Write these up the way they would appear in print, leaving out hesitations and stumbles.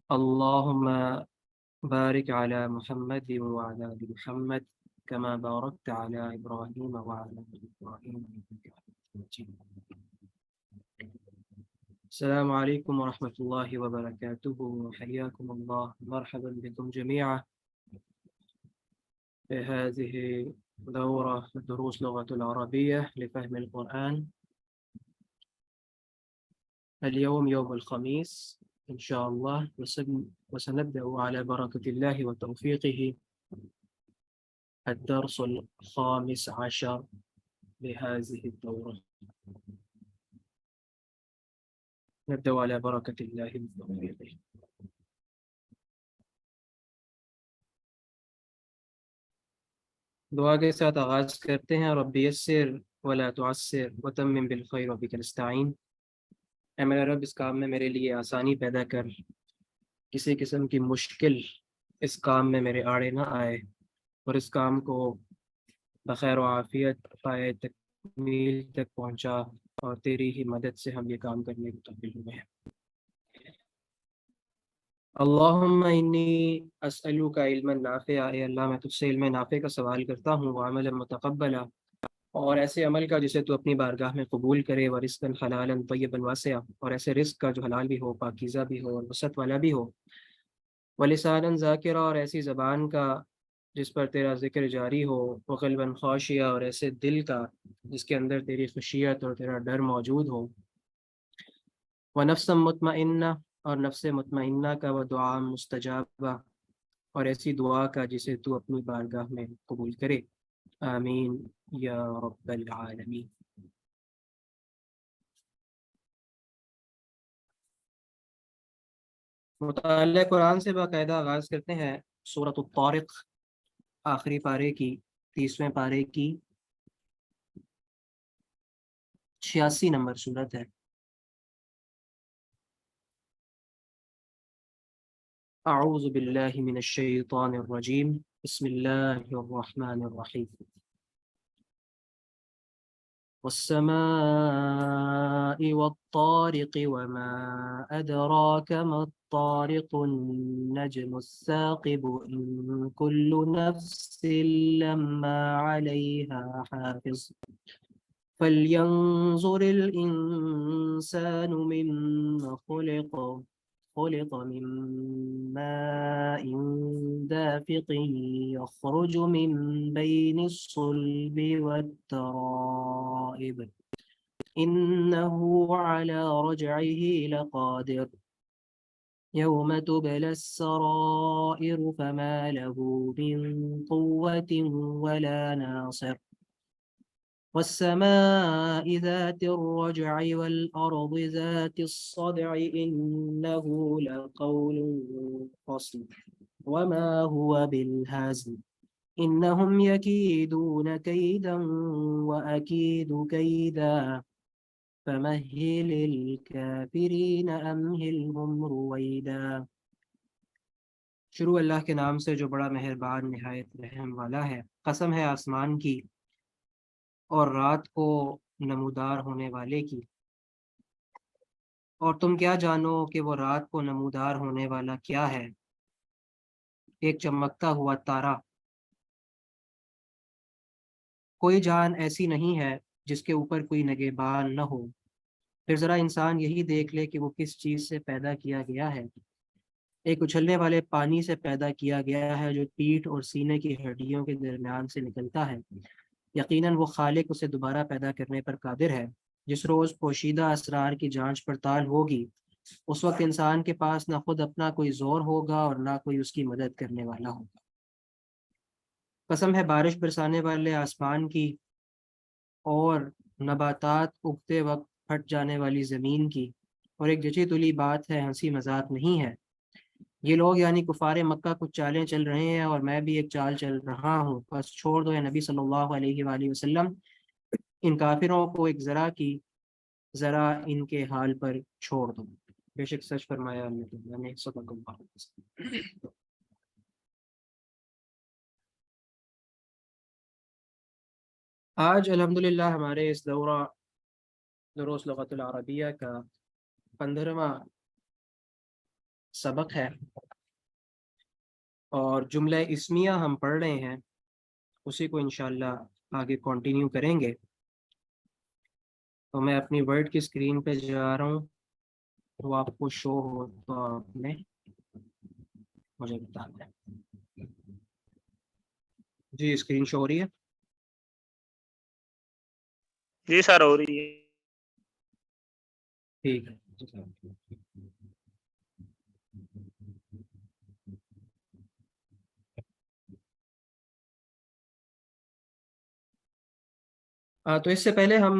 اللهم بارك على محمد وعلى آل محمد كما باركت على إبراهيم وعلى آل إبراهيم إنك حميد مجيد. السلام عليكم ورحمة الله وبركاته، حياكم الله، مرحبا بكم جميعا في هذه دورة دروس لغة العربية لفهم القرآن. اليوم يوم الخميس إن شاء الله، وسنبدأ على بركة الله وتوفيقه الدرس الخامس عشر لهذه الدورة. نبدأ على بركة الله وتوفيقه. دعا کے ساتھ آغاز کرتے ہیں. رب یسر ولا تعسر وتمم بالخیر وبک نستعین. اے میرا رب، اس کام میں میرے لیے آسانی پیدا کر، کسی قسم کی مشکل اس کام میں میرے آڑے نہ آئے، اور اس کام کو بخیر و عافیت پائے تکمیل تک پہنچا، اور تیری ہی مدد سے ہم یہ کام کرنے کو تبدیل ہوئے ہیں. اللہم انی اسألوک علما نافعا، اے اللہ میں تجھ سے علم نافع کا سوال کرتا ہوں، وعملا متقبلا، اور ایسے عمل کا جسے تو اپنی بارگاہ میں قبول کرے، ورزقا حلالا طیبا واسعا، اور ایسے رزق کا جو حلال بھی ہو، پاکیزہ بھی ہو، اور وسعت والا بھی ہو، ولسانا ذاکرا، اور ایسی زبان کا جس پر تیرا ذکر جاری ہو، وقلبا خاشعا، اور ایسے دل کا جس کے اندر تیری خشیت اور تیرا ڈر موجود ہو، ونفسا مطمئنہ، اور نفس مطمئنہ کا، ودعا مستجابہ، اور ایسی دعا کا جسے تو اپنی بارگاہ میں قبول کرے. آمین یا رب العالمین. مطالعہ قرآن سے باقاعدہ آغاز کرتے ہیں. سورۃ الطارق، آخری پارے کی، 30ویں پارے کی 86 نمبر سورت ہے. اعوذ باللہ من الشیطان الرجیم، بسم اللہ الرحمن الرحیم. والسماء والطارق وما أدراك ما الطارق، النجم الثاقب، إن كل نفس لما عليها حافظ، فلينظر الإنسان مما خلق من ماء دافق يخرج من بين الصلب والترائب، إنه على رجعه لقادر، يوم تبلى السرائر فما له من قوة ولا ناصر، والسماء ذات الرجع والأرض ذات الصدع، إنه لقول فصل وما هو بالهزل، إنهم يكيدون كيدا وأكيد كيدا، فمهل الكافرين أمهلهم رويدا. شروع اللہ کے نام سے جو بڑا مہربان نہایت رحم والا ہے. قسم ہے آسمان کی اور رات کو نمودار ہونے والے کی، اور تم کیا جانو کہ وہ رات کو نمودار ہونے والا کیا ہے؟ ایک چمکتا ہوا تارا. کوئی جان ایسی نہیں ہے جس کے اوپر کوئی نگہبان نہ ہو. پھر ذرا انسان یہی دیکھ لے کہ وہ کس چیز سے پیدا کیا گیا ہے. ایک اچھلنے والے پانی سے پیدا کیا گیا ہے جو پیٹھ اور سینے کی ہڈیوں کے درمیان سے نکلتا ہے. یقیناً وہ خالق اسے دوبارہ پیدا کرنے پر قادر ہے. جس روز پوشیدہ اسرار کی جانچ پڑتال ہوگی، اس وقت انسان کے پاس نہ خود اپنا کوئی زور ہوگا اور نہ کوئی اس کی مدد کرنے والا ہوگا. قسم ہے بارش برسانے والے آسمان کی اور نباتات اگتے وقت پھٹ جانے والی زمین کی. اور ایک جچی تلی بات ہے، ہنسی مذاق نہیں ہے. یہ لوگ یعنی کفار مکہ کچھ چالیں چل رہے ہیں اور میں بھی ایک چال چل رہا ہوں. بس چھوڑ دو یا نبی صلی اللہ علیہ وآلہ وسلم، ان کافروں کو ایک ذرا ان کے حال پر چھوڑ دو. بے شک سچ فرمایا اللہ نے، صدق اللہ علیہ وسلم. آج الحمدللہ ہمارے اس دورہ دروس لغت العربیہ کا 15واں سبق ہے، اور جملہ اسمیہ ہم پڑھ رہے ہیں، اسی کو انشاءاللہ آگے کنٹینیو کریں گے۔ تو میں اپنی ورڈ کی اسکرین پہ جا رہا ہوں، وہ آپ کو شو ہو تو آپ نے مجھے بتا دیں۔ جی اسکرین شو ہو رہی ہے؟ جی سر ہو رہی ہے۔ ٹھیک ہے۔ تو اس سے پہلے ہم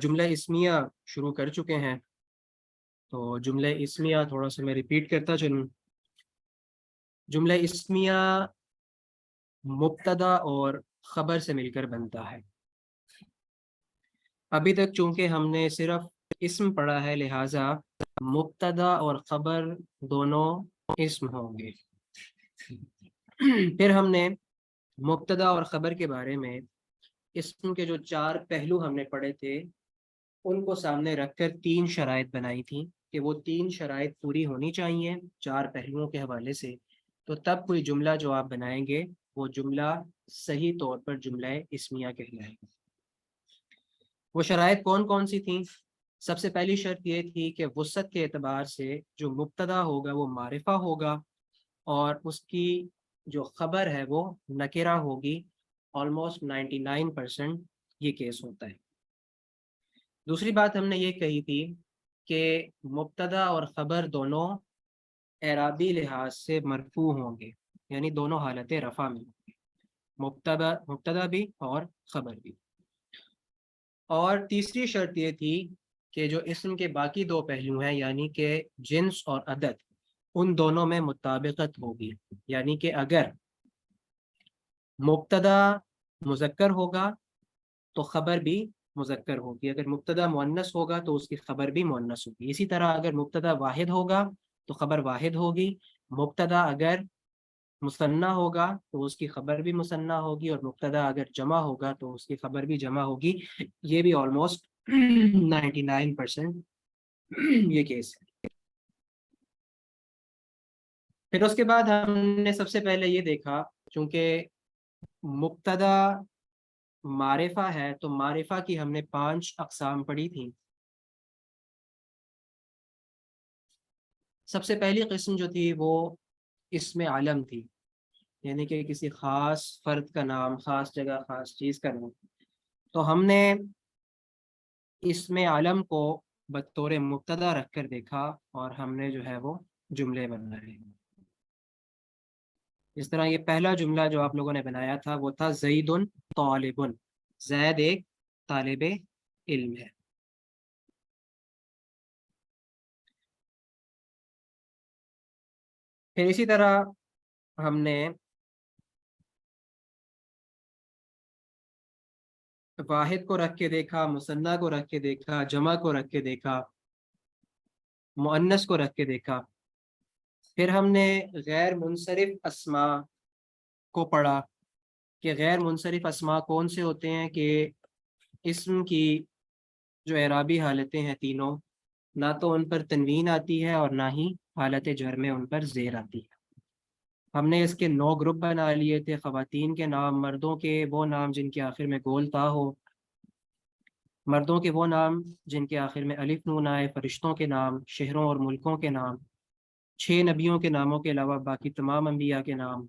جملہ اسمیہ شروع کر چکے ہیں، تو جملہ اسمیہ تھوڑا سا میں ریپیٹ کرتا چلوں۔ جملہ اسمیہ مبتدا اور خبر سے مل کر بنتا ہے۔ ابھی تک چونکہ ہم نے صرف اسم پڑھا ہے، لہٰذا مبتدا اور خبر دونوں اسم ہوں گے۔ پھر ہم نے مبتدا اور خبر کے بارے میں اسم کے جو 4 پہلو ہم نے پڑھے تھے، ان کو سامنے رکھ کر 3 شرائط بنائی تھیں کہ وہ 3 شرائط پوری ہونی چاہیے 4 پہلوؤں کے حوالے سے، تو تب کوئی جملہ جو آپ بنائیں گے وہ جملہ صحیح طور پر جملہ اسمیہ کہلائے گا۔ وہ شرائط کون کون سی تھیں؟ سب سے پہلی شرط یہ تھی کہ وسعت کے اعتبار سے جو مبتدا ہوگا وہ معرفہ ہوگا، اور اس کی جو خبر ہے وہ نکرہ ہوگی۔ آلموسٹ 99% یہ کیس ہوتا ہے۔ دوسری بات ہم نے یہ کہی تھی کہ مبتدا اور خبر دونوں اعرابی لحاظ سے مرفوع ہوں گے، یعنی دونوں حالت رفع میں ہوں گے، مبتدا بھی اور خبر بھی۔ اور تیسری شرط یہ تھی کہ جو اسم کے باقی 2 پہلو ہیں، یعنی کہ جنس اور عدد، ان دونوں میں مطابقت ہوگی، یعنی کہ اگر مبتدا مذکر ہوگا تو خبر بھی مذکر ہوگی، اگر مبتدا مؤنث ہوگا تو اس کی خبر بھی مؤنث ہوگی۔ اسی طرح اگر مبتدا واحد ہوگا تو خبر واحد ہوگی، مبتدا اگر مثنی ہوگا تو اس کی خبر بھی مثنی ہوگی، اور مبتدا اگر جمع ہوگا تو اس کی خبر بھی جمع ہوگی۔ یہ بھی آلموسٹ 99% یہ کیس ہے۔ پھر اس کے بعد ہم نے سب سے پہلے یہ دیکھا، چونکہ مبتدا معرفہ ہے تو معرفہ کی ہم نے 5 اقسام پڑھی تھیں۔ سب سے پہلی قسم جو تھی وہ اسم علم تھی، یعنی کہ کسی خاص فرد کا نام، خاص جگہ، خاص چیز کا نام۔ تو ہم نے اسم علم کو بطور مبتدا رکھ کر دیکھا، اور ہم نے جو ہے وہ جملے بنائے۔ اس طرح یہ پہلا جملہ جو آپ لوگوں نے بنایا تھا وہ تھا زید طالب، زید ایک طالب علم ہے۔ پھر اسی طرح ہم نے واحد کو رکھ کے دیکھا، مثنیٰ کو رکھ کے دیکھا، جمع کو رکھ کے دیکھا، مؤنث کو رکھ کے دیکھا۔ پھر ہم نے غیر منصرف اسماء کو پڑھا کہ غیر منصرف اسماء کون سے ہوتے ہیں، کہ اسم کی جو اعرابی حالتیں ہیں تینوں، نہ تو ان پر تنوین آتی ہے اور نہ ہی حالت جر میں ان پر زیر آتی ہے۔ ہم نے اس کے 9 گروپ بنا لیے تھے: خواتین کے نام، مردوں کے وہ نام جن کے آخر میں گول تا ہو، مردوں کے وہ نام جن کے آخر میں الف نون آئے، فرشتوں کے نام، شہروں اور ملکوں کے نام، 6 نبیوں کے ناموں کے علاوہ باقی تمام انبیاء کے نام،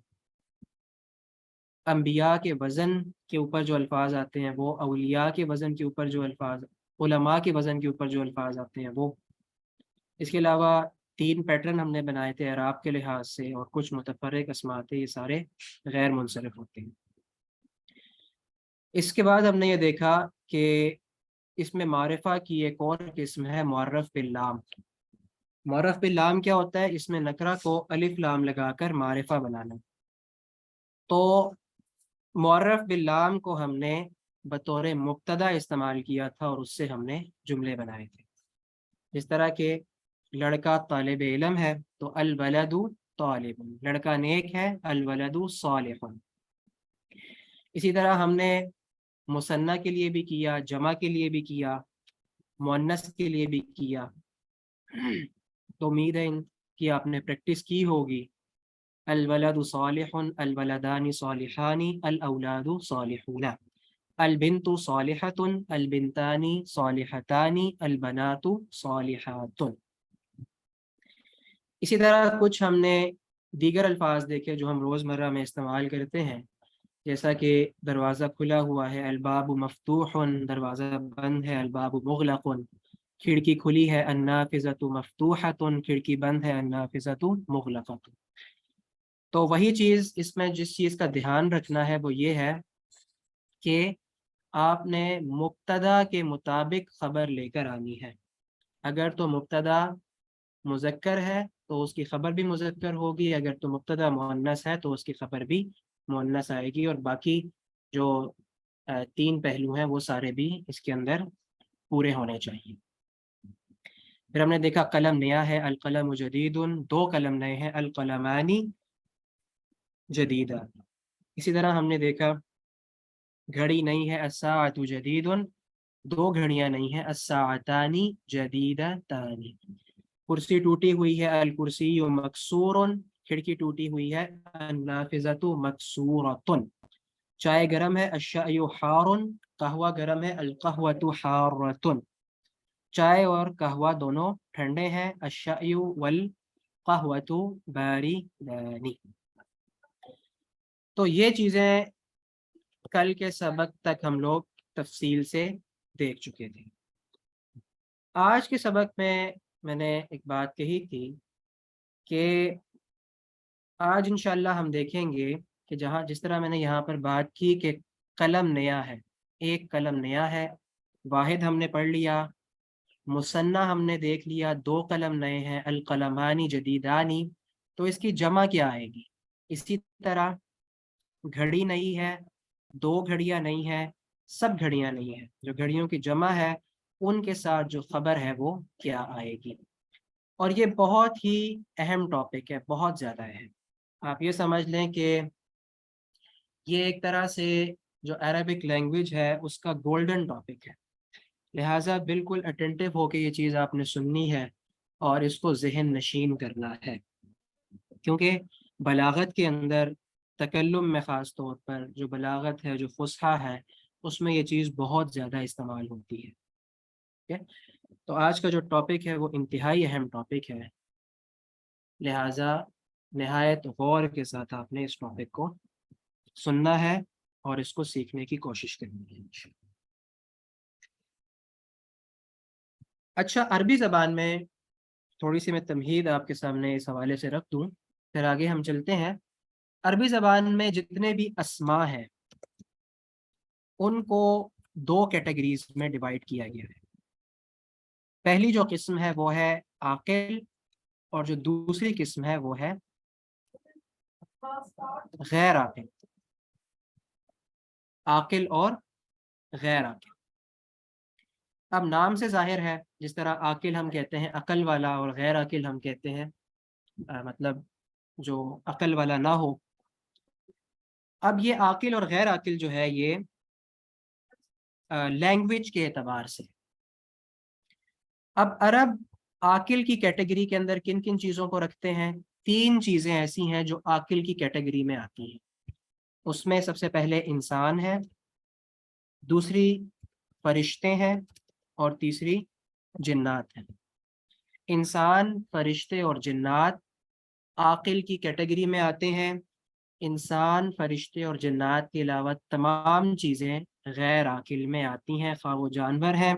انبیاء کے وزن کے اوپر جو الفاظ آتے ہیں وہ، اولیاء کے وزن کے اوپر جو الفاظ، علماء کے وزن کے اوپر جو الفاظ آتے ہیں وہ۔ اس کے علاوہ 3 پیٹرن ہم نے بنائے تھے اعراب کے لحاظ سے، اور کچھ متفرق اسماء تھے، یہ سارے غیر منصرف ہوتے ہیں۔ اس کے بعد ہم نے یہ دیکھا کہ اس میں معرفہ کی ایک اور قسم ہے معرف باللام۔ معرف باللام کیا ہوتا ہے؟ اس میں نکرہ کو الف لام لگا کر معرفہ بنانا۔ تو معرف باللام کو ہم نے بطور مبتدا استعمال کیا تھا، اور اس سے ہم نے جملے بنائے تھے، جس طرح کہ لڑکا طالب علم ہے تو الولد طالب، لڑکا نیک ہے الولد صالح۔ اسی طرح ہم نے مثنیٰ کے لیے بھی کیا، جمع کے لیے بھی کیا، مؤنث کے لیے بھی کیا۔ تو امید ہے ان کی آپ نے پریکٹس کی ہوگی، الولد صالح الولدان صالحان الاولاد صالحون، البنت صالحۃ البنتان صالحتان البنات صالحات۔ اسی طرح کچھ ہم نے دیگر الفاظ دیکھے جو ہم روزمرہ میں استعمال کرتے ہیں، جیسا کہ دروازہ کھلا ہوا ہے، الباب مفتوح، دروازہ بند ہے، الباب مغلق، کھڑکی کھلی ہے، النافذۃ مفتوحۃ، کھڑکی بند ہے، النافذۃ مغلقۃ۔ تو وہی چیز اس میں جس چیز کا دھیان رکھنا ہے وہ یہ ہے کہ آپ نے مبتدا کے مطابق خبر لے کر آنی ہے۔ اگر تو مبتدا مذکر ہے تو اس کی خبر بھی مذکر ہوگی، اگر تو مبتدا مؤنث ہے تو اس کی خبر بھی مؤنث آئے گی، اور باقی جو تین پہلو ہیں وہ سارے بھی اس کے اندر پورے ہونے چاہیے۔ پھر ہم نے دیکھا قلم نیا ہے، القلم جدید، دو قلم نئے ہیں، القلمان جدیدہ۔ اسی طرح ہم نے دیکھا گھڑی نئی ہے، الساعۃ جدید، دو گھڑیاں نئی ہیں، الساعتان جدیدتان۔ کرسی ٹوٹی ہوئی ہے، الکرسی مکسور، کھڑکی ٹوٹی ہوئی ہے، النافذۃ مکسورۃ۔ چائے گرم ہے، الشائی حار، قہوہ گرم ہے، القہوۃ حارۃ۔ چائے اور قہوہ دونوں ٹھنڈے ہیں، الشائی والقہوۃ باردان۔ تو یہ چیزیں کل کے سبق تک ہم لوگ تفصیل سے دیکھ چکے تھے۔ آج کے سبق میں نے ایک بات کہی تھی کہ آج انشاءاللہ ہم دیکھیں گے کہ جس طرح میں نے یہاں پر بات کی کہ قلم نیا ہے، ایک قلم نیا ہے، واحد ہم نے پڑھ لیا، مثنی ہم نے دیکھ لیا، دو قلم نئے ہیں، القلمانی جدیدانی، تو اس کی جمع کیا آئے گی۔ اسی طرح گھڑی نئی ہے، دو گھڑیاں نہیں ہیں، سب گھڑیاں نہیں ہیں، جو گھڑیوں کی جمع ہے ان کے ساتھ جو خبر ہے وہ کیا آئے گی۔ اور یہ بہت ہی اہم ٹاپک ہے، بہت زیادہ اہم۔ آپ یہ سمجھ لیں کہ یہ ایک طرح سے جو عربک لینگویج ہے اس کا گولڈن ٹاپک ہے، لہٰذا بالکل اٹینٹیو ہو کے یہ چیز آپ نے سننی ہے اور اس کو ذہن نشین کرنا ہے، کیونکہ بلاغت کے اندر تکلم میں خاص طور پر جو بلاغت ہے، جو فصحیٰ ہے، اس میں یہ چیز بہت زیادہ استعمال ہوتی ہے۔ تو آج کا جو ٹاپک ہے وہ انتہائی اہم ٹاپک ہے، لہٰذا نہایت غور کے ساتھ آپ نے اس ٹاپک کو سننا ہے اور اس کو سیکھنے کی کوشش کرنی ہے۔ اچھا، عربی زبان میں تھوڑی سی میں تمہید آپ کے سامنے اس حوالے سے رکھ دوں، پھر آگے ہم چلتے ہیں۔ عربی زبان میں جتنے بھی اسماء ہیں ان کو دو کیٹیگریز میں ڈیوائڈ کیا گیا ہے۔ پہلی جو قسم ہے وہ ہے عاقل، اور جو دوسری قسم ہے وہ ہے غیر عاقل۔ عاقل اور غیر عاقل، اب نام سے ظاہر ہے، جس طرح عاقل ہم کہتے ہیں عقل والا، اور غیر عاقل ہم کہتے ہیں مطلب جو عقل والا نہ ہو۔ اب یہ عاقل اور غیر عاقل جو ہے یہ لینگویج کے اعتبار سے، اب عرب عاقل کی کیٹیگری کے اندر کن کن چیزوں کو رکھتے ہیں؟ تین چیزیں ایسی ہیں جو عاقل کی کیٹیگری میں آتی ہیں۔ اس میں سب سے پہلے انسان ہے، دوسری فرشتے ہیں، اور تیسری جنات ہیں۔ انسان، فرشتے اور جنات عاقل کی کیٹیگری میں آتے ہیں۔ انسان، فرشتے اور جنات کے علاوہ تمام چیزیں غیر عاقل میں آتی ہیں، خواہ وہ جانور ہیں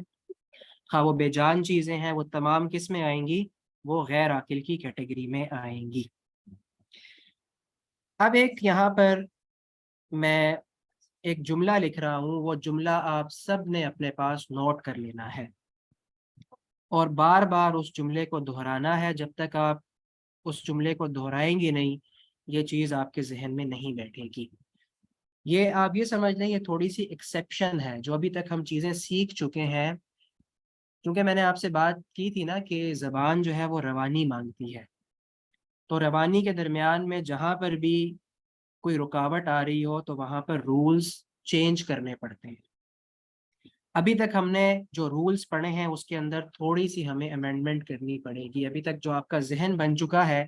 خواہ وہ بے جان چیزیں ہیں، وہ تمام کس میں آئیں گی؟ وہ غیر عاقل کی کیٹیگری میں آئیں گی۔ اب ایک یہاں پر میں ایک جملہ لکھ رہا ہوں، وہ جملہ آپ سب نے اپنے پاس نوٹ کر لینا ہے، اور بار بار اس جملے کو دہرانا ہے۔ جب تک آپ اس جملے کو دہرائیں گے نہیں، یہ چیز آپ کے ذہن میں نہیں بیٹھے گی۔ یہ آپ یہ سمجھ لیں، یہ تھوڑی سی ایکسیپشن ہے، جو ابھی تک ہم چیزیں سیکھ چکے ہیں، کیونکہ میں نے آپ سے بات کی تھی نا کہ زبان جو ہے وہ روانی مانگتی ہے، تو روانی کے درمیان میں جہاں پر بھی کوئی رکاوٹ آ رہی ہو تو وہاں پر رولز چینج کرنے پڑتے ہیں۔ ابھی تک ہم نے جو رولز پڑھے ہیں اس کے اندر تھوڑی سی ہمیں امینڈمنٹ کرنی پڑے گی. ابھی تک جو آپ کا ذہن بن چکا ہے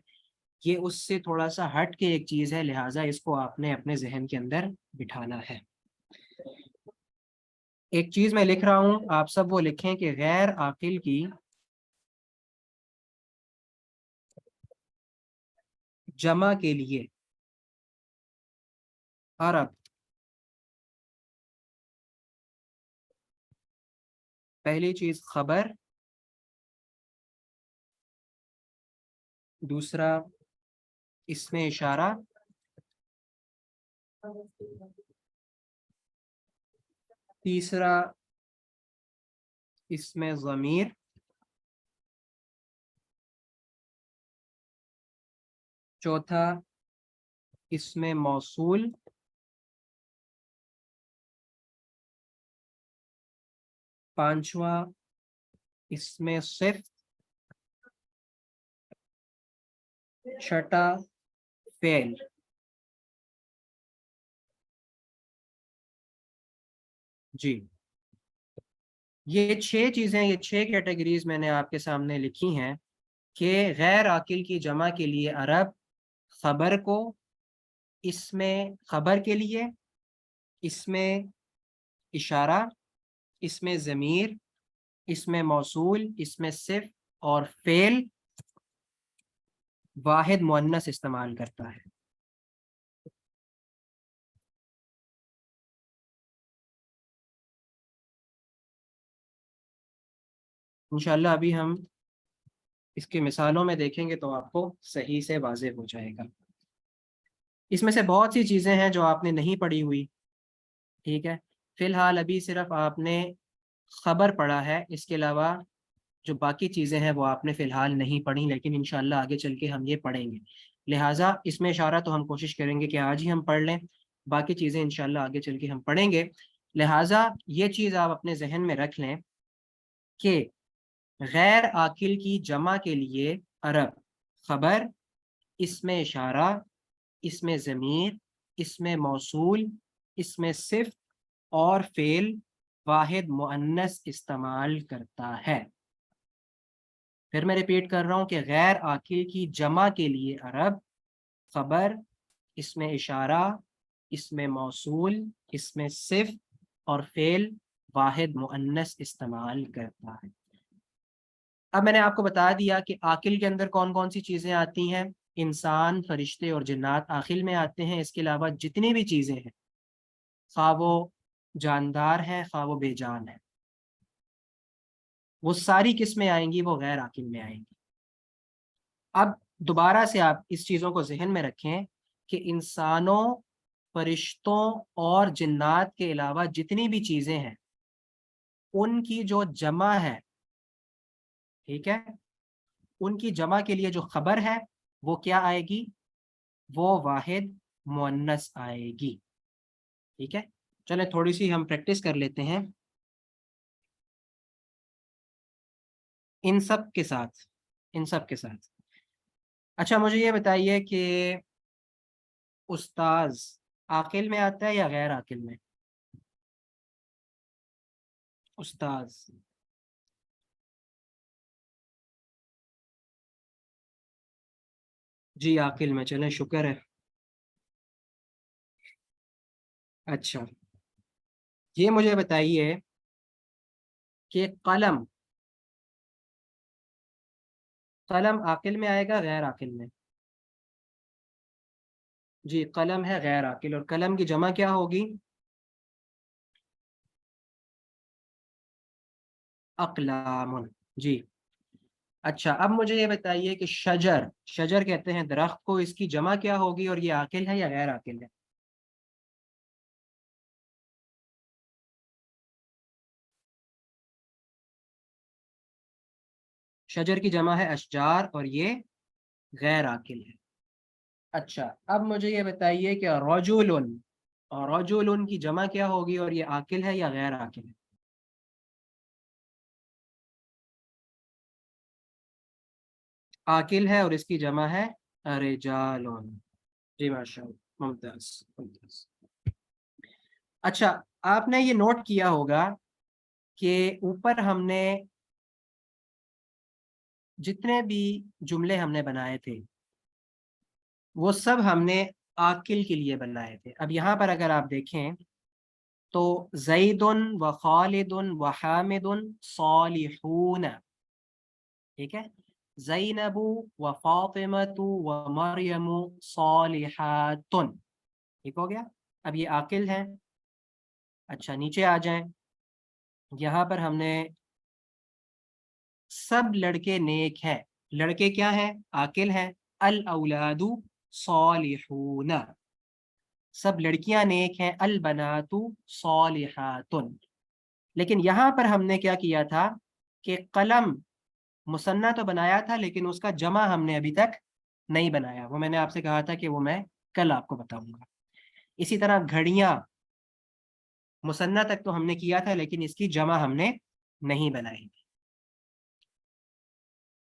یہ اس سے تھوڑا سا ہٹ کے ایک چیز ہے، لہٰذا اس کو آپ نے اپنے ذہن کے اندر بٹھانا ہے. ایک چیز میں لکھ رہا ہوں، آپ سب وہ لکھیں کہ غیر عاقل کی جمع کے لیے عرب پہلی چیز خبر، دوسرا اسم اشارہ، تیسرا اسم ضمیر، چوتھا اسم موصول، پانچواں اسم صفت، چھٹا فعل. جی یہ 6 چیزیں، یہ 6 کیٹیگریز میں نے آپ کے سامنے لکھی ہیں کہ غیر عاقل کی جمع کے لیے عرب خبر کو اس میں خبر کے لیے اس میں اشارہ، اس میں ضمیر، اس میں موصول، اس میں صفت اور فعل واحد مؤنث استعمال کرتا ہے. انشاءاللہ ابھی ہم اس کے مثالوں میں دیکھیں گے تو آپ کو صحیح سے واضح ہو جائے گا. اس میں سے بہت سی چیزیں ہیں جو آپ نے نہیں پڑھی ہوئی، ٹھیک ہے. فی الحال ابھی صرف آپ نے خبر پڑھا ہے، اس کے علاوہ جو باقی چیزیں ہیں وہ آپ نے فی الحال نہیں پڑھی، لیکن انشاءاللہ آگے چل کے ہم یہ پڑھیں گے. لہٰذا اس میں اشارہ تو ہم کوشش کریں گے کہ آج ہی ہم پڑھ لیں، باقی چیزیں انشاءاللہ آگے چل کے ہم پڑھیں گے. لہٰذا یہ چیز آپ اپنے ذہن میں رکھ لیں کہ غیر عاقل کی جمع کے لیے عرب خبر، اسم اشارہ، اسم ضمیر، اسم موصول، اسم صفت اور فعل واحد مؤنث استعمال کرتا ہے. پھر میں ریپیٹ کر رہا ہوں کہ غیر عاقل کی جمع کے لیے عرب خبر، اسم اشارہ، اسم موصول، اسم صفت اور فعل واحد مؤنث استعمال کرتا ہے. اب میں نے آپ کو بتا دیا کہ عاقل کے اندر کون کون سی چیزیں آتی ہیں. انسان، فرشتے اور جنات عاقل میں آتے ہیں. اس کے علاوہ جتنی بھی چیزیں ہیں، خواہ وہ جاندار ہیں خواہ وہ بے جان ہیں، وہ ساری کس میں آئیں گی؟ وہ غیر عاقل میں آئیں گی. اب دوبارہ سے آپ اس چیزوں کو ذہن میں رکھیں کہ انسانوں، فرشتوں اور جنات کے علاوہ جتنی بھی چیزیں ہیں ان کی جو جمع ہے، ٹھیک ہے، ان کی جمع کے لیے جو خبر ہے وہ کیا آئے گی؟ وہ واحد مؤنث آئے گی. ٹھیک ہے، چلیں تھوڑی سی ہم پریکٹس کر لیتے ہیں ان سب کے ساتھ، ان سب کے ساتھ. اچھا مجھے یہ بتائیے کہ استاذ عاقل میں آتا ہے یا غیر عاقل میں؟ استاذ جی عاقل میں، چلیں شکر ہے. اچھا یہ مجھے بتائیے کہ قلم، قلم عاقل میں آئے گا غیر عاقل میں؟ جی قلم ہے غیر عاقل، اور قلم کی جمع کیا ہوگی؟ اقلام. جی اچھا اب مجھے یہ بتائیے کہ شجر، شجر کہتے ہیں درخت کو، اس کی جمع کیا ہوگی اور یہ عاقل ہے یا غیر عاقل ہے؟ شجر کی جمع ہے اشجار اور یہ غیر عاقل ہے. اچھا اب مجھے یہ بتائیے کہ رجل، اور رجل کی جمع کیا ہوگی اور یہ عاقل ہے یا غیر عاقل ہے؟ عاقل ہے اور اس کی جمع ہے رجال. جی ماشاء اللہ، ممتاز ممتاز. اچھا آپ نے یہ نوٹ کیا ہوگا کہ اوپر ہم نے جتنے بھی جملے ہم نے بنائے تھے وہ سب ہم نے عاقل کے لیے بنائے تھے. اب یہاں پر اگر آپ دیکھیں تو زید و خالد و حامد صالحون، ٹھیک ہے، زینب و فاطمۃ و مریم صالحات، ٹھیک ہو گیا. اب یہ عاقل ہیں. اچھا نیچے آ جائیں، یہاں پر ہم نے سب لڑکے نیک ہیں. لڑکے کیا ہیں؟ عاقل ہیں. الاولاد صالحون، سب لڑکیاں نیک ہیں. البنات صالحات. لیکن یہاں پر ہم نے کیا کیا تھا کہ قلم مثنیٰ تو بنایا تھا لیکن اس کا جمع ہم نے ابھی تک نہیں بنایا. وہ میں نے آپ سے کہا تھا کہ وہ میں کل آپ کو بتاؤں گا. اسی طرح گھڑیاں مثنیٰ تک تو ہم نے کیا تھا لیکن اس کی جمع ہم نے نہیں بنائی.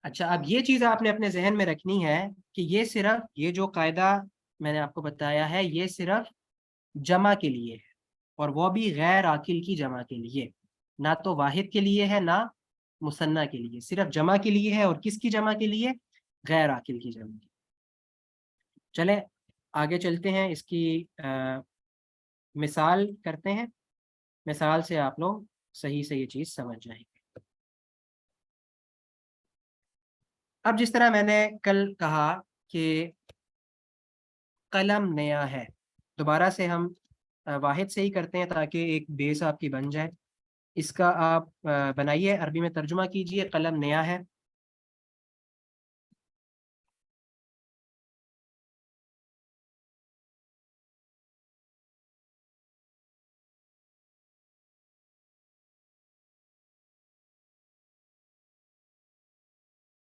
اچھا اب یہ چیز آپ نے اپنے ذہن میں رکھنی ہے کہ یہ صرف یہ جو قاعدہ میں نے آپ کو بتایا ہے یہ صرف جمع کے لیے ہے، اور وہ بھی غیر عاقل کی جمع کے لیے، نہ تو واحد کے لیے ہے نہ مثنیٰ کے لیے. صرف جمع کے لیے ہے. اور کس کی جمع کے لیے؟ غیر عاقل کی جمع کی. چلیں آگے چلتے ہیں، اس کی مثال کرتے ہیں. مثال سے آپ لوگ صحیح سے یہ چیز سمجھ جائیں گے. اب جس طرح میں نے کل کہا کہ قلم نیا ہے، دوبارہ سے ہم واحد سے ہی کرتے ہیں تاکہ ایک بیس آپ کی بن جائے. اس کا آپ بنائیے، عربی میں ترجمہ کیجئے. قلم نیا ہے.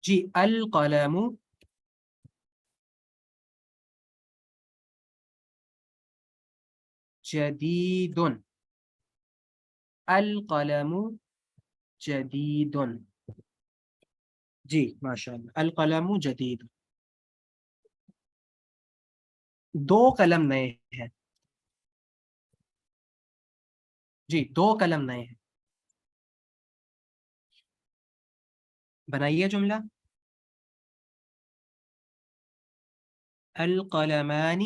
جی القلم جدید. القلم جدید. جی ماشاء اللہ، القلم جدید. دو قلم نئے ہیں. جی دو قلم نئے ہیں. بنائیے جملہ. القلمان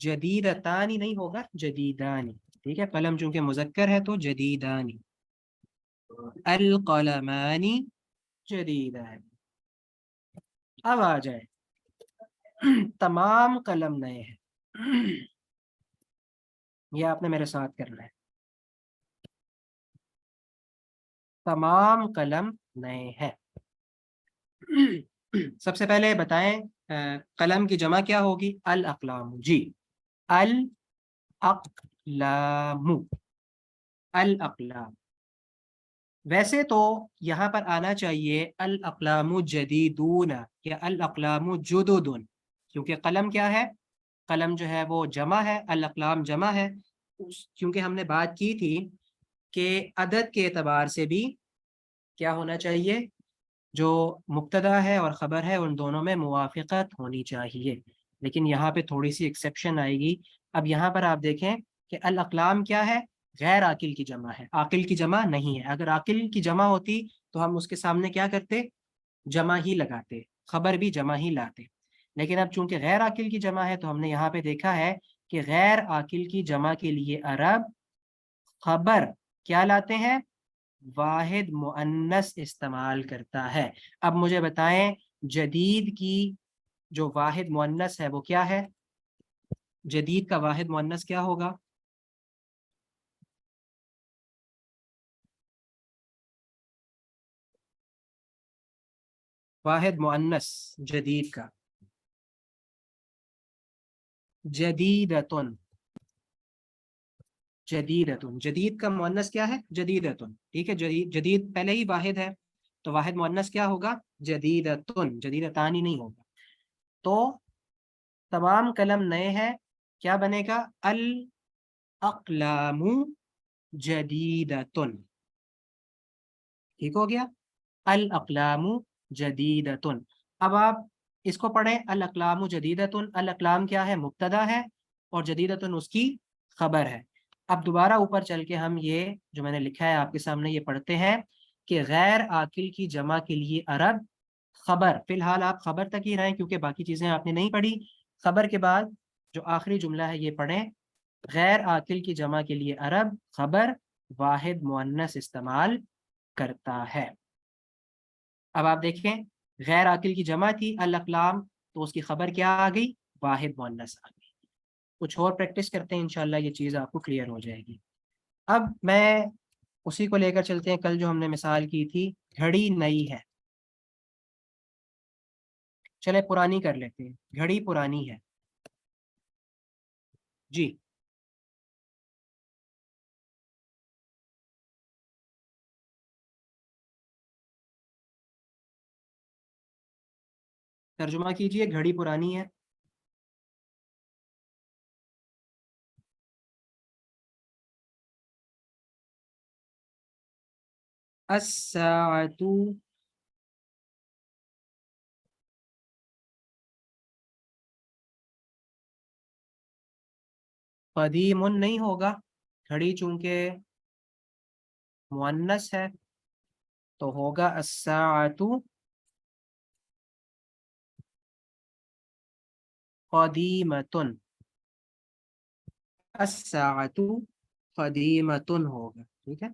جدیدتانی نہیں ہوگا، جدیدانی. ٹھیک ہے، قلم چونکہ مذکر ہے تو جدیدانی. القلمان جدیدان. اب آ جائے تمام قلم نئے ہیں. یہ آپ نے میرے ساتھ کرنا ہے. تمام قلم نئے ہیں. سب سے پہلے بتائیں قلم کی جمع کیا ہوگی؟ الاقلام. جی الاقلام. الاقلام. ویسے تو یہاں پر آنا چاہیے الاقلام جدیدون یا الاقلام جددن، کیونکہ قلم کیا ہے؟ قلم جو ہے وہ جمع ہے، الاقلام جمع ہے. کیونکہ ہم نے بات کی تھی کہ عدد کے اعتبار سے بھی کیا ہونا چاہیے؟ جو مبتدا ہے اور خبر ہے ان دونوں میں موافقت ہونی چاہیے. لیکن یہاں پہ تھوڑی سی ایکسیپشن آئے گی. اب یہاں پر آپ دیکھیں کہ الاقلام کیا ہے؟ غیر عاقل کی جمع ہے، عاقل کی جمع نہیں ہے. اگر عاقل کی جمع ہوتی تو ہم اس کے سامنے کیا کرتے؟ جمع ہی لگاتے، خبر بھی جمع ہی لاتے. لیکن اب چونکہ غیر عاقل کی جمع ہے تو ہم نے یہاں پہ دیکھا ہے کہ غیر عاقل کی جمع کے لیے عرب خبر کیا لاتے ہیں؟ واحد مؤنث استعمال کرتا ہے. اب مجھے بتائیں جدید کی جو واحد مؤنث ہے وہ کیا ہے؟ جدید کا واحد مؤنث کیا ہوگا؟ واحد مؤنث جدید کا جدیدتن. جدیدتن، جدید کا مؤنث کیا ہے؟ جدیدتن. ٹھیک ہے، جدید جدید پہلے ہی واحد ہے تو واحد مؤنث کیا ہوگا؟ جدیدتن. جدیدتانی نہیں ہوگا. تو تمام قلم نئے ہیں، کیا بنے گا؟ الاقلام جدیدتن. ٹھیک ہو گیا، الاقلام جدیدتن. اب آپ اس کو پڑھیں الاقلام جدیدتن. الاقلام کیا ہے؟ مبتدا ہے، اور جدیدتن اس کی خبر ہے۔ اب دوبارہ اوپر چل کے ہم یہ جو میں نے لکھا ہے آپ کے سامنے یہ پڑھتے ہیں کہ غیر عاقل کی جمع کے لیے عرب خبر، فی الحال آپ خبر تک ہی رہیں کیونکہ باقی چیزیں آپ نے نہیں پڑھی۔ خبر کے بعد جو آخری جملہ ہے یہ پڑھیں، غیر عاقل کی جمع کے لیے عرب خبر واحد مؤنث استعمال کرتا ہے۔ اب آپ دیکھیں غیر عاقل کی جمع تھی الاقلام، تو اس کی خبر کیا آ گئی؟ واحد مؤنث آ گئی۔ کچھ اور پریکٹس کرتے ہیں انشاءاللہ یہ چیز آپ کو کلیئر ہو جائے گی۔ اب میں اسی کو لے کر چلتے ہیں، کل جو ہم نے مثال کی تھی گھڑی نئی ہے، چلے پرانی کر لیتے ہیں، گھڑی پرانی ہے جی۔ ترجمہ کیجئے، گھڑی پرانی ہے۔ الساعۃ قدیم نہیں ہوگا، گھڑی چونکہ مؤنث ہے تو ہوگا الساعۃ قدیمۃ، الساعۃ قدیمۃ ہوگا، ٹھیک ہے۔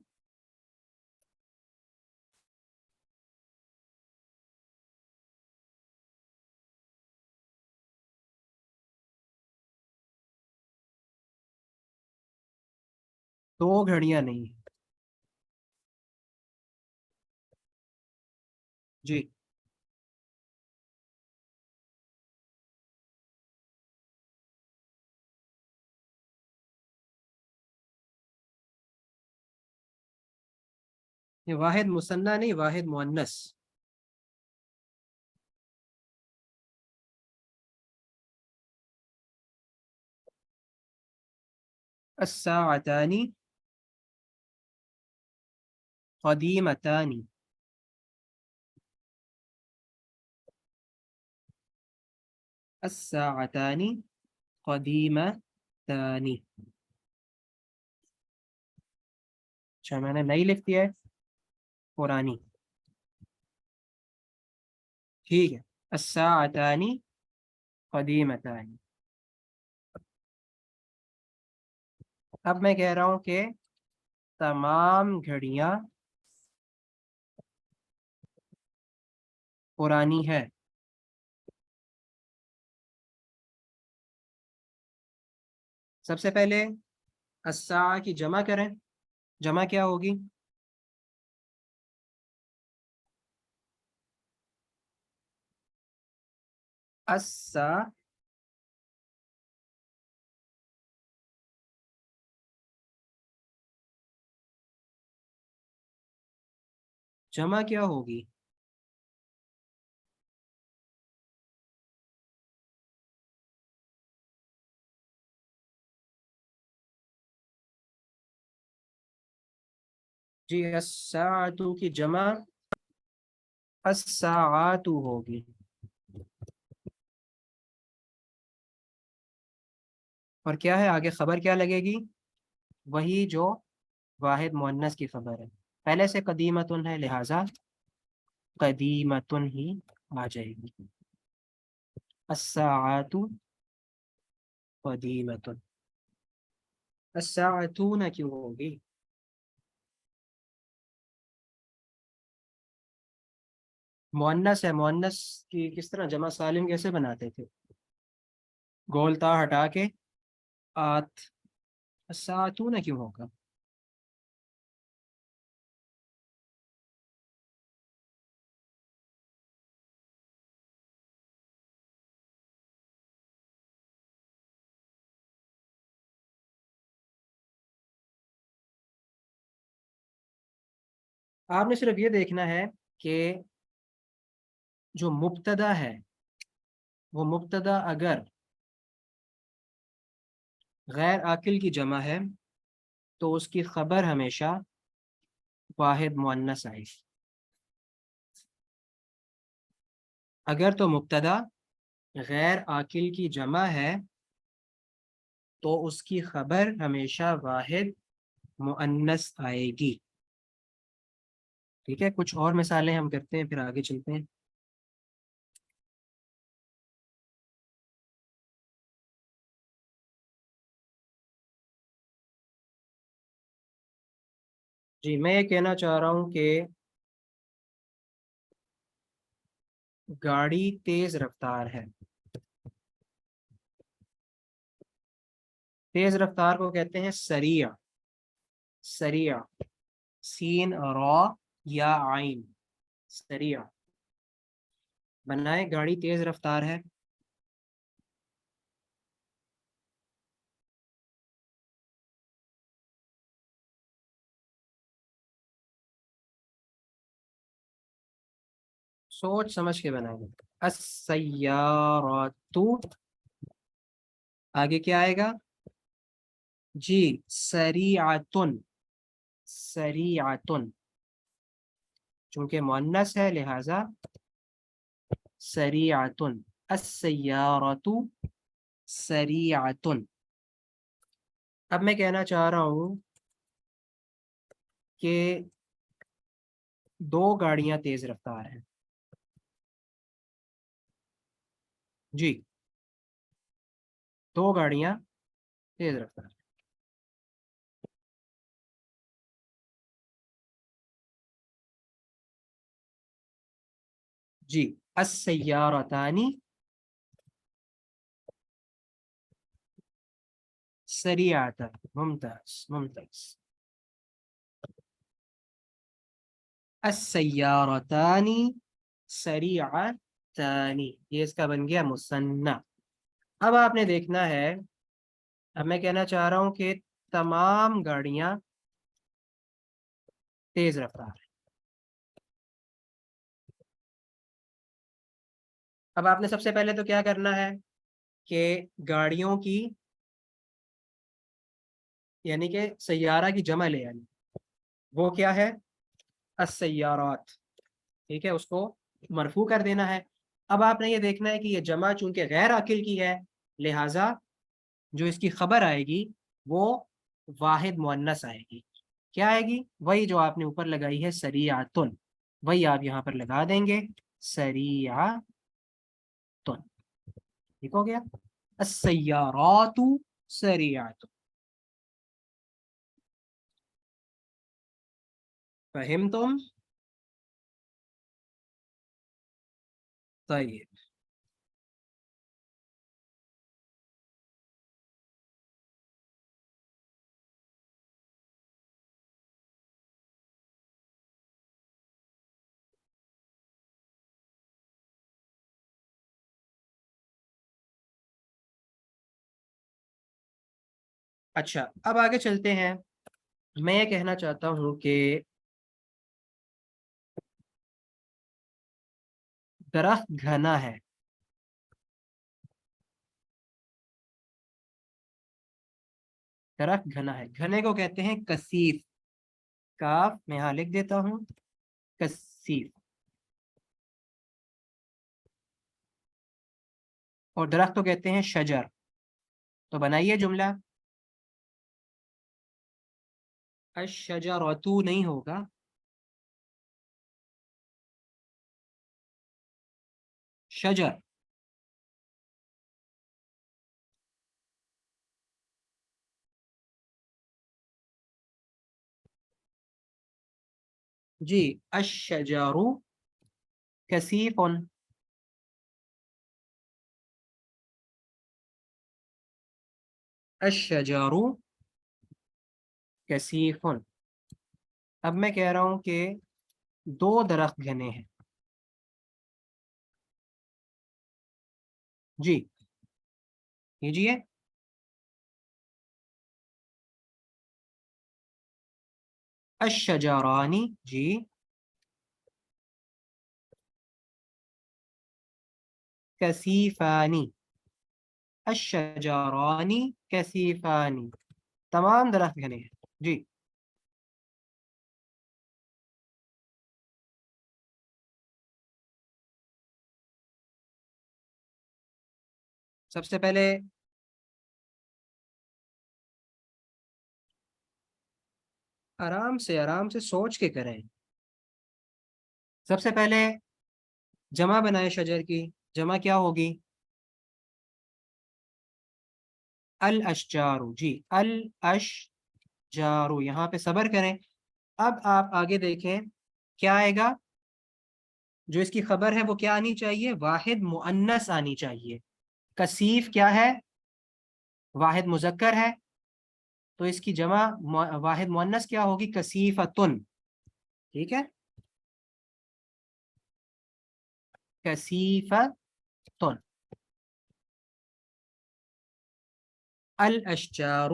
دو گھڑیاں نہیں ہیں جی۔ یہ واحد مثنیٰ نہیں، واحد مؤنث۔ الساعتان قدیمتان، الساعتان قدیمتان۔ اچھا میں نے نہیں لکھ دیا ہے، پرانی، ٹھیک ہے۔ الساعتان قدیمتان۔ اب میں کہہ رہا ہوں کہ تمام گھڑیاں پرانی ہے۔ سب سے پہلے الساعہ کی جمع کریں، جمع کیا ہوگی؟ السا، جمع کیا ہوگی؟ جی الساعۃ کی جمع الساعات ہوگی، اور کیا ہے آگے خبر کیا لگے گی؟ وہی جو واحد مؤنث کی خبر ہے، پہلے سے قدیمتن ہے لہذا قدیمتن ہی آ جائے گی۔ الساعات قدیمتن، الساعتون کیوں ہوگی؟ مؤنث ہے، مؤنث کی کس طرح جمع سالم کیسے بناتے تھے؟ گولتا ہٹا کے آت، الساعتون کیوں ہوگا؟ آپ نے صرف یہ دیکھنا ہے کہ جو مبتدا ہے وہ مبتدا اگر غیر عاقل کی جمع ہے تو اس کی خبر ہمیشہ واحد مؤنث آئے، اگر تو مبتدا غیر عاقل کی جمع ہے تو اس کی خبر ہمیشہ واحد مؤنث آئے گی. ٹھیک ہے، کچھ اور مثالیں ہم کرتے ہیں پھر آگے چلتے ہیں. جی میں یہ کہنا چاہ رہا ہوں کہ گاڑی تیز رفتار ہے. تیز رفتار کو کہتے ہیں سریع. سریع، سین را یا عین، سریع. بنائے گاڑی تیز رفتار ہے. سوچ سمجھ کے بنائیں گے. السیارات، آگے کیا آئے گا؟ جی سریعتن. سریعتن چونکہ مؤنث ہے لہذا سریعتن. السیارات سریعتن. اب میں کہنا چاہ رہا ہوں کہ دو گاڑیاں تیز رفتار ہیں. جی دو گاڑیاں تیز رفتار. جی السیارتان سریعتان. ممتاز ممتاز. السیارتان سریعتان، یہ اس کا بن گیا مثنیٰ. اب آپ نے دیکھنا ہے، اب میں کہنا چاہ رہا ہوں کہ تمام گاڑیاں تیز رفتار ہیں. اب آپ نے سب سے پہلے تو کیا کرنا ہے کہ گاڑیوں کی یعنی کہ سیارہ کی جمع لے آنی. وہ کیا ہے؟ السیارات. ٹھیک ہے، اس کو مرفوع کر دینا ہے. اب آپ نے یہ دیکھنا ہے کہ یہ جمع چونکہ غیر عاقل کی ہے لہذا جو اس کی خبر آئے گی وہ واحد مؤنث آئے گی. کیا آئے گی؟ وہی جو آپ نے اوپر لگائی ہے سریعتن، وہی آپ یہاں پر لگا دیں گے سریعتن. ٹھیک ہو گیا. السیارات سریعتن. فہمتم؟ طيب. اچھا اب آگے چلتے ہیں. میں یہ کہنا چاہتا ہوں کہ درخت گھنا ہے. درخت گھنا ہے، گھنے کو کہتے ہیں کثیر. کاف میں یہاں لکھ دیتا ہوں کثیر. اور درخت کو کہتے ہیں شجر. تو بنائیے جملہ. الشجرۃ نہیں ہوگا، شجر. جی الشجر کثیف. الشجر کثیف. اب میں کہہ رہا ہوں کہ دو درخت گھنے ہیں. جی کیجیے. الشجران جی کثیفان. الشجران کثیفان. تمام درخت گھنے ہیں. جی سب سے پہلے آرام سے سوچ کے کریں. سب سے پہلے جمع بنائے شجر کی. جمع کیا ہوگی؟ الاشجار. جی الاشجار. یہاں پہ صبر کریں. اب آپ آگے دیکھیں کیا آئے گا. جو اس کی خبر ہے وہ کیا آنی چاہیے؟ واحد مؤنث آنی چاہیے. کثیف کیا ہے؟ واحد مذکر ہے. تو اس کی جمع واحد مؤنث کیا ہوگی؟ کثیفتن. ٹھیک ہے، کثیفتن. الاشجار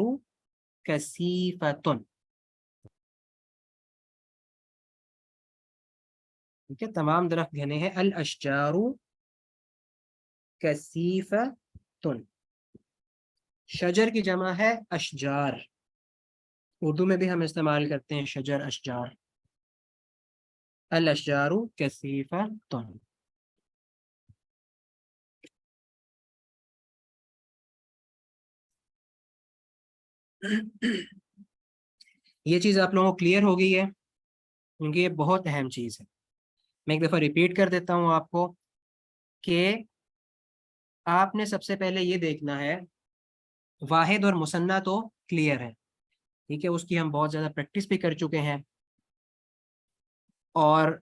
کثیفتن. ٹھیک ہے، تمام درخت گھنے ہیں. الاشجار کثیفتن. شجر کی جمع ہے اشجار. اردو میں بھی ہم استعمال کرتے ہیں شجر، اشجار. الاشجار کثیفتن. یہ چیز آپ لوگوں کو کلیئر ہو گئی ہے، کیونکہ یہ بہت اہم چیز ہے. میں ایک دفعہ ریپیٹ کر دیتا ہوں آپ کو کہ آپ نے سب سے پہلے یہ دیکھنا ہے، واحد اور مثنیٰ تو کلیئر ہے. ٹھیک ہے، اس کی ہم بہت زیادہ پریکٹس بھی کر چکے ہیں. اور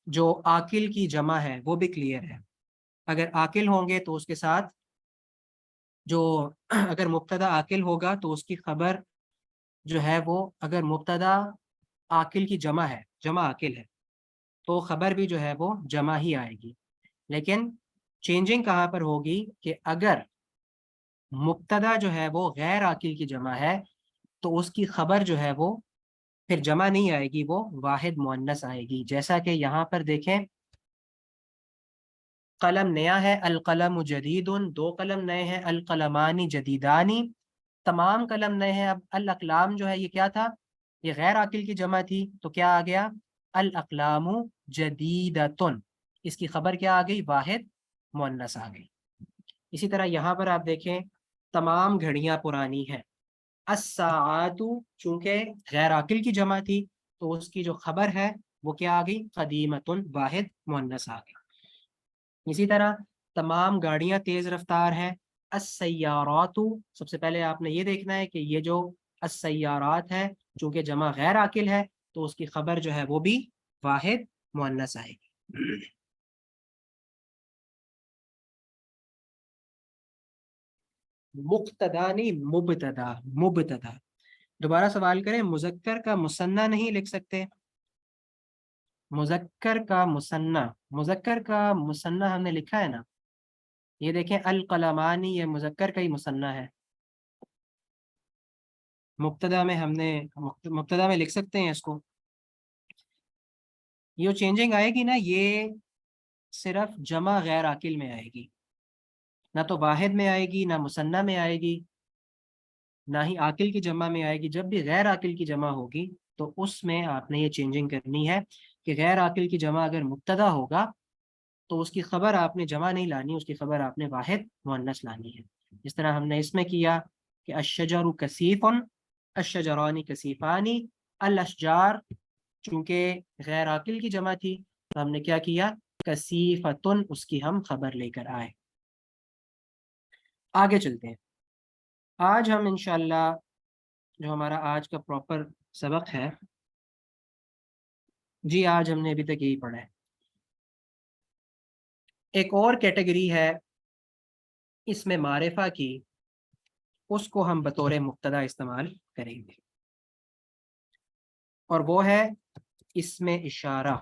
جو عاقل کی جمع ہے وہ بھی کلیئر ہے. اگر عاقل ہوں گے تو اس کے ساتھ جو اگر مبتدا عاقل ہوگا تو اس کی خبر جو ہے وہ، اگر مبتدا عاقل کی جمع ہے، جمع عاقل ہے، تو خبر بھی جو ہے وہ جمع ہی آئے گی. لیکن چینجنگ کہاں پر ہوگی کہ اگر مبتدا جو ہے وہ غیر عاقل کی جمع ہے تو اس کی خبر جو ہے وہ پھر جمع نہیں آئے گی، وہ واحد مؤنث آئے گی. جیسا کہ یہاں پر دیکھیں قلم نیا ہے، القلم جدید. 2 قلم نئے ہیں، القلمانی جدیدانی. تمام قلم نئے ہیں. اب الاقلام جو ہے یہ کیا تھا؟ یہ غیر عاقل کی جمع تھی، تو کیا آ گیا؟ الاقلام جدیدتن. اس کی خبر کیا آ گئی؟ واحد مؤنث آ گئی. اسی طرح یہاں پر آپ دیکھیں تمام گھڑیاں پرانی ہیں. الساعات چونکہ غیر عاقل کی جمع تھی تو اس کی جو خبر ہے وہ کیا آ گئی؟ قدیمتن، واحد مؤنث آ گئی. اسی طرح تمام گاڑیاں تیز رفتار ہیں. السیارات، سب سے پہلے آپ نے یہ دیکھنا ہے کہ یہ جو السیارات ہے چونکہ جمع غیر عاقل ہے تو اس کی خبر جو ہے وہ بھی واحد مؤنث آئے گی. مقتدا نہیں، مبتدا. مبتدا. دوبارہ سوال کریں، مذکر کا مثنیٰ نہیں لکھ سکتے؟ مذکر کا مثنیٰ، مذکر کا مثنیٰ ہم نے لکھا ہے نا. یہ دیکھیں القلمانی، یہ مذکر کا ہی مثنیٰ ہے. مبتدا میں ہم نے مبتدا میں لکھ سکتے ہیں اس کو. یہ چینجنگ آئے گی نا، یہ صرف جمع غیر عاقل میں آئے گی، نہ تو واحد میں آئے گی، نہ مثنیٰ میں آئے گی، نہ ہی عاقل کی جمع میں آئے گی. جب بھی غیر عاقل کی جمع ہوگی تو اس میں آپ نے یہ چینجنگ کرنی ہے کہ غیر عاقل کی جمع اگر مبتدا ہوگا تو اس کی خبر آپ نے جمع نہیں لانی، اس کی خبر آپ نے واحد مؤنث لانی ہے. جس طرح ہم نے اس میں کیا کہ الشجر کثیف، الشجران کثیفانی. الاشجار چونکہ غیر عاقل کی جمع تھی تو ہم نے کیا کیا؟ کثیفتن، اس کی ہم خبر لے کر آئے. آگے چلتے ہیں. آج ہم انشاءاللہ جو ہمارا آج کا پراپر سبق ہے، جی آج ہم نے ابھی تک یہی پڑھا ہے. ایک اور کیٹیگری ہے اس میں معرفہ کی، اس کو ہم بطور مبتدا استعمال کریں گے، اور وہ ہے اسم اشارہ.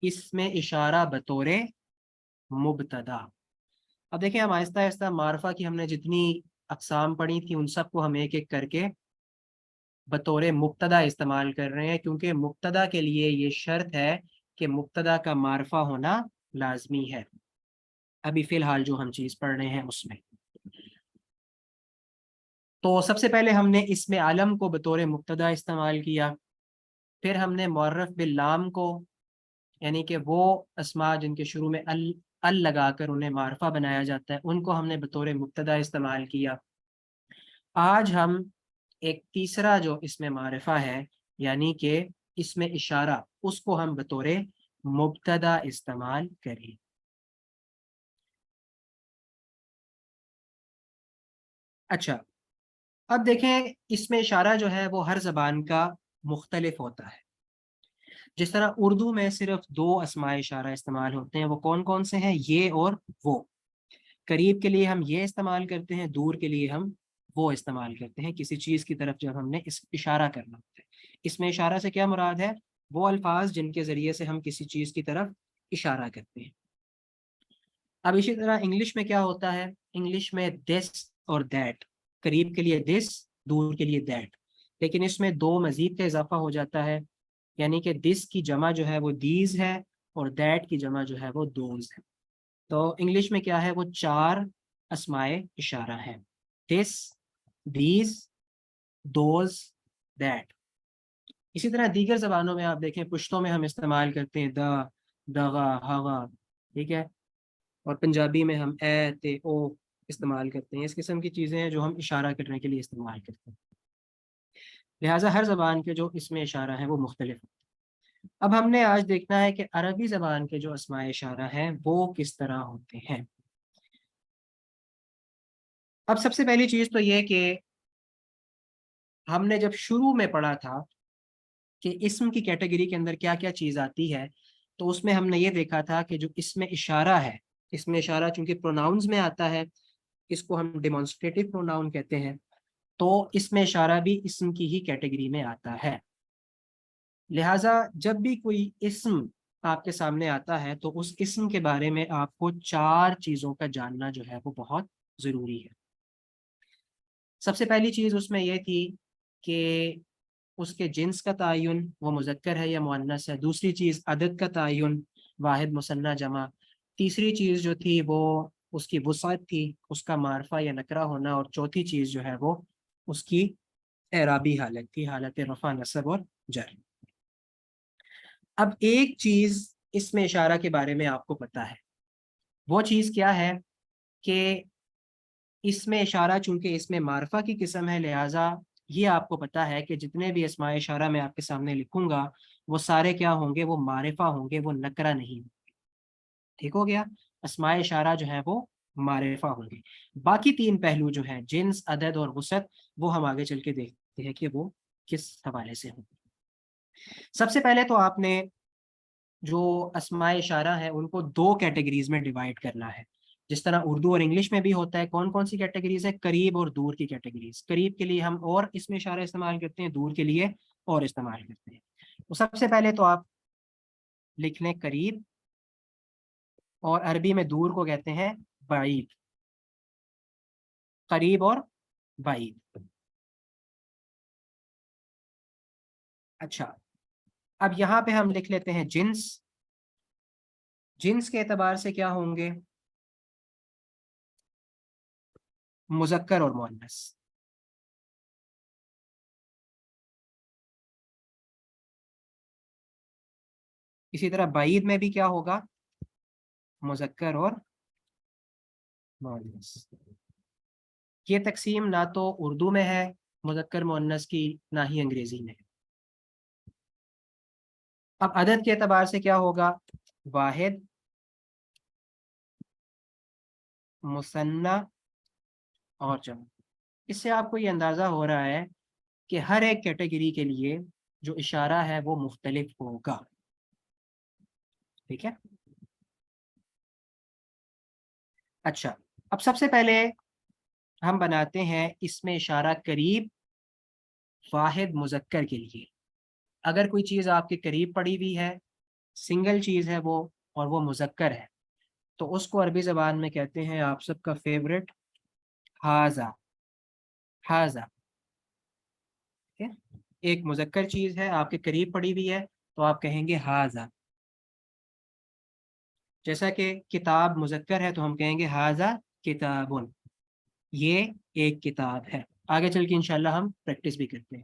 اسم اشارہ بطور مبتدا. اب دیکھیں ہم آہستہ آہستہ معرفہ کی ہم نے جتنی اقسام پڑھی تھی ان سب کو ہم ایک ایک کر کے بطور مبتدا استعمال کر رہے ہیں، کیونکہ مبتدا کے لیے یہ شرط ہے کہ مبتدا کا معرفہ ہونا لازمی ہے. ابھی فی الحال جو ہم چیز پڑھ رہے ہیں اس میں تو سب سے پہلے ہم نے اسم عالم کو بطور مبتدا استعمال کیا، پھر ہم نے معرف باللام کو یعنی کہ وہ اسما جن کے شروع میں ال لگا کر انہیں معرفہ بنایا جاتا ہے، ان کو ہم نے بطور مبتدا استعمال کیا۔ آج ہم ایک تیسرا جو اسم معرفہ ہے یعنی کہ اسم اشارہ، اس کو ہم بطور مبتدا استعمال کریں۔ اچھا، اب دیکھیں اسم اشارہ جو ہے وہ ہر زبان کا مختلف ہوتا ہے۔ جس طرح اردو میں صرف دو اسماء اشارہ استعمال ہوتے ہیں، وہ کون کون سے ہیں؟ یہ اور وہ۔ قریب کے لیے ہم یہ استعمال کرتے ہیں، دور کے لیے ہم وہ استعمال کرتے ہیں، کسی چیز کی طرف جب ہم نے اشارہ کرنا ہوتا ہے۔ اس میں اشارہ سے کیا مراد ہے؟ وہ الفاظ جن کے ذریعے سے ہم کسی چیز کی طرف اشارہ کرتے ہیں۔ اب اسی طرح انگلش میں کیا ہوتا ہے؟ انگلش میں دس اور دیٹ، قریب کے لیے دس، دور کے لیے دیٹ، لیکن اس میں دو مزید کا اضافہ ہو جاتا ہے، یعنی کہ دس کی جمع جو ہے وہ دیز ہے اور دیٹ کی جمع جو ہے وہ دوز ہے۔ تو انگلش میں کیا ہے؟ وہ چار اسماء اشارہ ہیں، دس، دیز، دوز، دیٹ۔ اسی طرح دیگر زبانوں میں آپ دیکھیں، پشتوں میں ہم استعمال کرتے ہیں دا، دغا، ہوا، ٹھیک ہے، اور پنجابی میں ہم اے، تے، او استعمال کرتے ہیں۔ اس قسم کی چیزیں ہیں جو ہم اشارہ کرنے کے لیے استعمال کرتے ہیں۔ لہٰذا ہر زبان کے جو اسم اشارہ ہیں وہ مختلف ہیں۔ اب ہم نے آج دیکھنا ہے کہ عربی زبان کے جو اسماء اشارہ ہیں وہ کس طرح ہوتے ہیں۔ اب سب سے پہلی چیز تو یہ کہ ہم نے جب شروع میں پڑھا تھا کہ اسم کی کیٹیگری کے اندر کیا کیا چیز آتی ہے، تو اس میں ہم نے یہ دیکھا تھا کہ جو اسم اشارہ ہے، اسم اشارہ چونکہ پروناؤنز میں آتا ہے، اس کو ہم ڈیمانسٹریٹو پروناؤن کہتے ہیں، تو اسم اشارہ بھی اسم کی ہی کیٹیگری میں آتا ہے۔ لہٰذا جب بھی کوئی اسم آپ کے سامنے آتا ہے تو اس اسم کے بارے میں آپ کو چار چیزوں کا جاننا جو ہے وہ بہت ضروری ہے۔ سب سے پہلی چیز اس میں یہ تھی کہ اس کے جنس کا تعین، وہ مذکر ہے یا مؤنث ہے۔ دوسری چیز عدد کا تعین، واحد، مثنیٰ، جمع۔ تیسری چیز جو تھی وہ اس کی وسعت تھی، اس کا معرفہ یا نکرہ ہونا۔ اور چوتھی چیز جو ہے وہ اس کی اعرابی حالت تھی، حالت رفع، نصب اور جر۔ اب ایک چیز اس میں اشارہ کے بارے میں آپ کو پتا ہے، وہ چیز کیا ہے کہ اس میں اشارہ چونکہ اس میں معرفہ کی قسم ہے، لہٰذا یہ آپ کو پتا ہے کہ جتنے بھی اسماء اشارہ میں آپ کے سامنے لکھوں گا وہ سارے کیا ہوں گے؟ وہ معرفہ ہوں گے، وہ نکرہ نہیں ہوں گے۔ ٹھیک ہو گیا؟ اسماء اشارہ جو ہے وہ معرفہ ہوں گے۔ باقی تین پہلو جو ہیں، جنس، عدد اور وسعت، وہ ہم آگے چل کے دیکھتے ہیں کہ وہ کس حوالے سے ہوں۔ سب سے پہلے تو آپ نے جو اسماء اشارہ ہیں ان کو دو کیٹیگریز میں ڈیوائڈ کرنا ہے، جس طرح اردو اور انگلش میں بھی ہوتا ہے۔ کون کون سی کیٹیگریز ہے؟ قریب اور دور کی کیٹیگریز۔ قریب کے لیے ہم اور اسم اشارہ استعمال کرتے ہیں، دور کے لیے اور استعمال کرتے ہیں۔ تو سب سے پہلے تو آپ لکھ لیں قریب، اور عربی میں دور کو کہتے ہیں بعید۔ قریب اور بعید۔ اچھا، اب یہاں پہ ہم لکھ لیتے ہیں جنس۔ جنس کے اعتبار سے کیا ہوں گے؟ مذکر اور مؤنث۔ اسی طرح بعید میں بھی کیا ہوگا؟ مذکر اور مؤنث۔ یہ تقسیم نہ تو اردو میں ہے مذکر مؤنث کی، نہ ہی انگریزی میں ہے۔ اب عدد کے اعتبار سے کیا ہوگا؟ واحد، مثنیٰ اور جمع۔ اس سے آپ کو یہ اندازہ ہو رہا ہے کہ ہر ایک کیٹیگری کے لیے جو اشارہ ہے وہ مختلف ہوگا۔ ٹھیک ہے؟ اچھا، اب سب سے پہلے ہم بناتے ہیں اس میں اشارہ قریب واحد مذکر کے لیے۔ اگر کوئی چیز آپ کے قریب پڑی ہوئی ہے، سنگل چیز ہے وہ، اور وہ مذکر ہے، تو اس کو عربی زبان میں کہتے ہیں آپ سب کا فیورٹ ہاذا۔ ہاذا، ایک مذکر چیز ہے آپ کے قریب پڑی ہوئی ہے تو آپ کہیں گے ہاذا۔ جیسا کہ کتاب مذکر ہے تو ہم کہیں گے ہاذا کتابن، یہ ایک کتاب ہے۔ آگے چل کے انشاءاللہ ہم پریکٹس بھی کرتے ہیں۔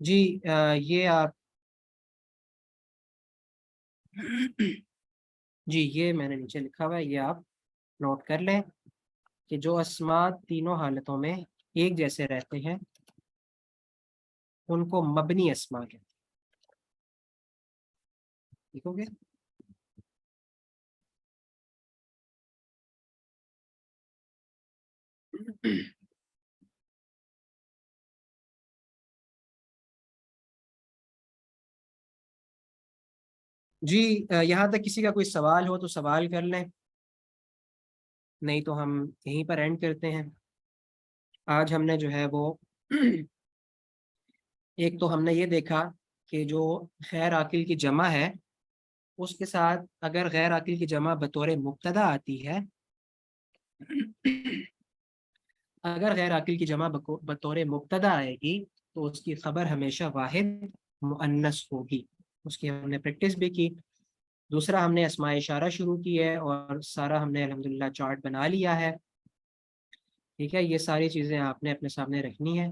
جی یہ آپ جی یہ میں نے نیچے لکھا ہوا ہے، یہ آپ نوٹ کر لیں کہ جو اسماء تینوں حالتوں میں ایک جیسے رہتے ہیں ان کو مبنی اسماء کہتے ہیں. ٹھیک ہو گیا؟ جی یہاں تک کسی کا کوئی سوال ہو تو سوال کر لیں، نہیں تو ہم یہیں پر اینڈ کرتے ہیں. آج ہم نے جو ہے وہ ایک تو ہم نے یہ دیکھا کہ جو غیر عاقل کی جمع ہے اس کے ساتھ اگر غیر عاقل کی جمع بطور مبتدا آتی ہے، اگر غیر عاقل کی جمع بطور مبتدا آئے گی تو اس کی خبر ہمیشہ واحد مؤنث ہوگی. اس کی ہم نے پریکٹس بھی کی. دوسرا ہم نے اسماء اشارہ شروع کی ہے اور سارا ہم نے الحمدللہ چارٹ بنا لیا ہے. ٹھیک ہے، یہ ساری چیزیں آپ نے اپنے سامنے رکھنی ہے.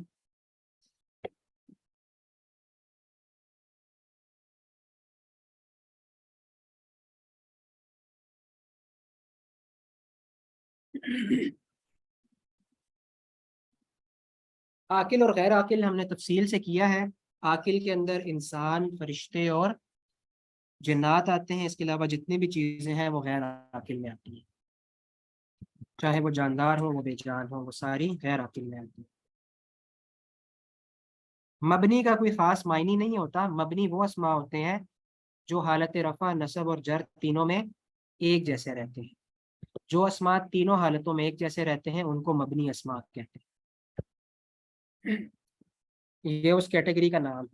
عاقل اور غیر عاقل ہم نے تفصیل سے کیا ہے. عاقل کے اندر انسان، فرشتے اور جنات آتے ہیں. اس کے علاوہ جتنی بھی چیزیں ہیں وہ غیر عاقل میں آتی ہیں، چاہے وہ جاندار ہوں وہ بے جان ہوں، وہ ساری غیر عاقل میں آتی ہیں. مبنی کا کوئی خاص معنی نہیں ہوتا. مبنی وہ اسماء ہوتے ہیں جو حالت رفع، نصب اور جر تینوں میں ایک جیسے رہتے ہیں. جو اسماء تینوں حالتوں میں ایک جیسے رہتے ہیں ان کو مبنی اسماء کہتے ہیں. یہ اس کیٹیگری کا نام.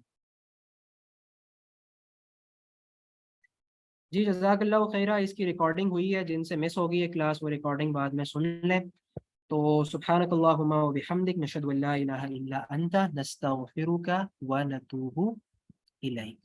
جی جزاک اللہ خیرہ. اس کی ریکارڈنگ ہوئی ہے، جن سے مس ہو گئی ہے کلاس وہ ریکارڈنگ بعد میں سن لیں. تو سبحانک اللہم و بحمدک، نشہد ان لا الہ الا انت، نستغفرک و نتوب الیک.